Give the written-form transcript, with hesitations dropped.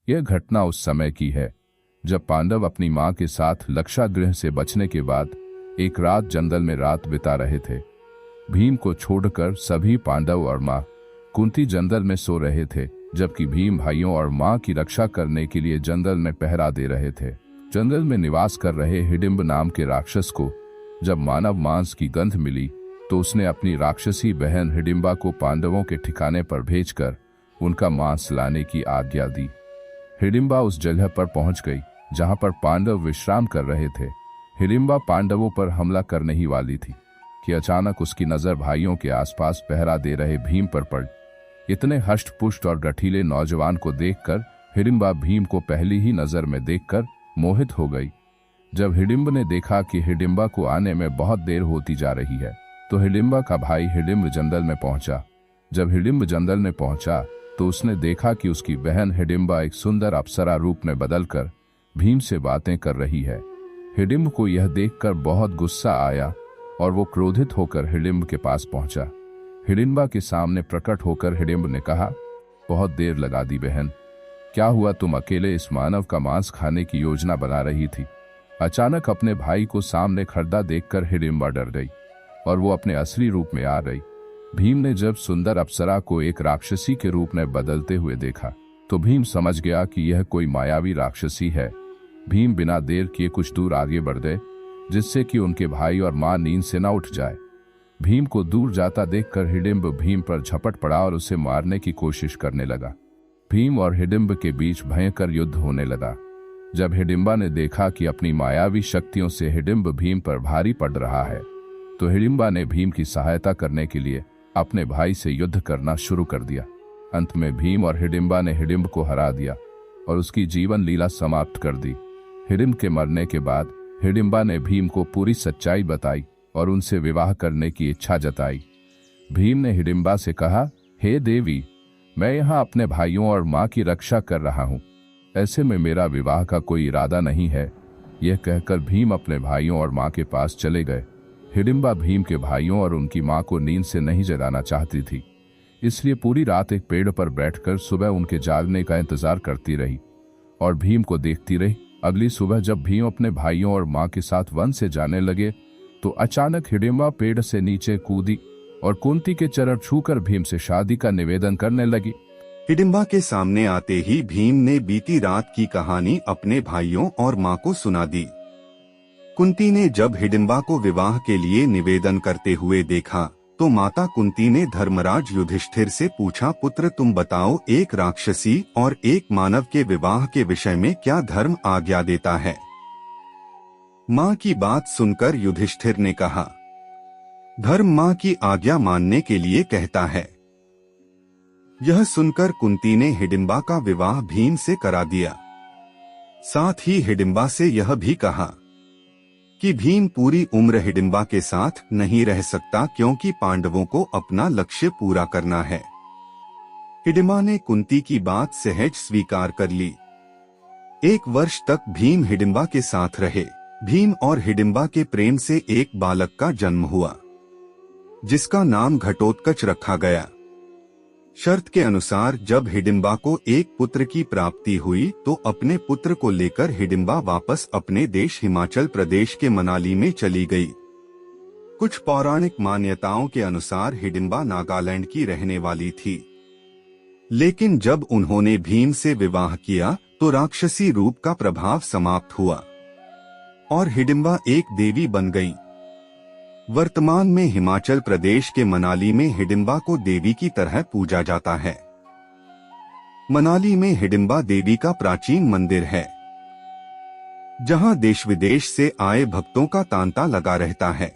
यह घटना उस समय की है जब पांडव अपनी मां के साथ लक्षागृह से बचने के बाद एक रात जंगल में रात बिता रहे थे। भीम को छोड़कर सभी पांडव और मां कुंती जंगल में सो रहे थे, जबकि भीम भाइयों और मां की रक्षा करने के लिए जंगल में पहरा दे रहे थे। जंगल में निवास कर रहे हिडिंब नाम के राक्षस को जब मानव मांस की गंध मिली तो उसने अपनी राक्षसी बहन हिडिंबा को पांडवों के ठिकाने पर भेजकर उनका मांस लाने की आज्ञा दी। हिडिंबा उस जगह पर पहुंच गई जहां पर पांडव विश्राम कर रहे थे। हिडिंबा पांडवों पर हमला करने ही वाली थी कि अचानक उसकी नजर भाइयों के आसपास पहरा दे रहे भीम पर पड़ी। इतने हष्ट-पुष्ट और गठीले नौजवान को देखकर हिडिंबा भीम को पहली ही नजर में देखकर मोहित हो गई। जब हिडिंब ने देखा कि हिडिंबा को आने में बहुत देर होती जा रही है तो हिडिंबा का भाई हिडिंब जंगल में पहुंचा। जब हिडिंब जंगल में पहुंचा तो उसने देखा कि उसकी बहन हिडिंबा एक सुंदर अप्सरा रूप में बदलकर भीम से बातें कर रही है। हिडिंब को यह देखकर बहुत गुस्सा आया और वो क्रोधित होकर हिडिंब के पास पहुंचा। हिडिंबा के सामने प्रकट होकर हिडिंब ने कहा, बहुत देर लगा दी बहन, क्या हुआ? तुम अकेले इस मानव का मांस खाने की योजना बना रही थी। अचानक अपने भाई को सामने खड़ा देखकर हिडिंबा डर गई और वो अपने असली रूप में आ गई। भीम ने जब सुंदर अप्सरा को एक राक्षसी के रूप में बदलते हुए देखा तो भीम समझ गया कि यह कोई मायावी राक्षसी है। भीम बिना देर किए कुछ दूर आगे बढ़ गए जिससे कि उनके भाई और मां नींद से न उठ जाए। भीम को दूर जाता देखकर हिडिंब भीम पर झपट पड़ा और उसे मारने की कोशिश करने लगा। भीम और हिडिंब के बीच भयंकर युद्ध होने लगा। जब हिडिंबा ने देखा कि अपनी मायावी शक्तियों से हिडिंब भीम पर भारी पड़ रहा है तो हिडिंबा ने भीम की सहायता करने के लिए अपने भाई से युद्ध करना शुरू कर दिया। अंत में भीम और हिडिंबा ने हिडिंब को हरा दिया और उसकी जीवन लीला समाप्त कर दी। हिडिंब के मरने के बाद हिडिंबा ने भीम को पूरी सच्चाई बताई और उनसे विवाह करने की इच्छा जताई। भीम ने हिडिंबा से कहा, हे देवी, मैं यहाँ अपने भाइयों और माँ की रक्षा कर रहा हूँ, ऐसे में मेरा विवाह का कोई इरादा नहीं है। यह कहकर भीम अपने भाइयों और माँ के पास चले गए। हिडिंबा भीम के भाइयों और उनकी माँ को नींद से नहीं जगाना चाहती थी, इसलिए पूरी रात एक पेड़ पर बैठकर सुबह उनके जागने का इंतजार करती रही और भीम को देखती रही। अगली सुबह जब भीम अपने भाइयों और माँ के साथ वन से जाने लगे तो अचानक हिडिंबा पेड़ से नीचे कूदी और कुंती के चरण छूकर भीम से शादी का निवेदन करने लगी। हिडिंबा के सामने आते ही भीम ने बीती रात की कहानी अपने भाइयों और माँ को सुना दी। कुंती ने जब हिडिंबा को विवाह के लिए निवेदन करते हुए देखा तो माता कुंती ने धर्मराज युधिष्ठिर से पूछा, पुत्र तुम बताओ, एक राक्षसी और एक मानव के विवाह के विषय में क्या धर्म आज्ञा देता है? माँ की बात सुनकर युधिष्ठिर ने कहा, धर्म माँ की आज्ञा मानने के लिए कहता है। यह सुनकर कुंती ने हिडिंबा का विवाह भीम से करा दिया। साथ ही हिडिंबा से यह भी कहा कि भीम पूरी उम्र हिडिंबा के साथ नहीं रह सकता क्योंकि पांडवों को अपना लक्ष्य पूरा करना है। हिडिंबा ने कुंती की बात सहज स्वीकार कर ली। 1 वर्ष तक भीम हिडिंबा के साथ रहे। भीम और हिडिंबा के प्रेम से एक बालक का जन्म हुआ जिसका नाम घटोत्कच रखा गया। शर्त के अनुसार जब हिडिंबा को एक पुत्र की प्राप्ति हुई तो अपने पुत्र को लेकर हिडिंबा वापस अपने देश हिमाचल प्रदेश के मनाली में चली गई। कुछ पौराणिक मान्यताओं के अनुसार हिडिंबा नागालैंड की रहने वाली थी, लेकिन जब उन्होंने भीम से विवाह किया तो राक्षसी रूप का प्रभाव समाप्त हुआ और हिडिंबा एक देवी बन गई। वर्तमान में हिमाचल प्रदेश के मनाली में हिडिंबा को देवी की तरह पूजा जाता है। मनाली में हिडिंबा देवी का प्राचीन मंदिर है जहां देश विदेश से आए भक्तों का तांता लगा रहता है।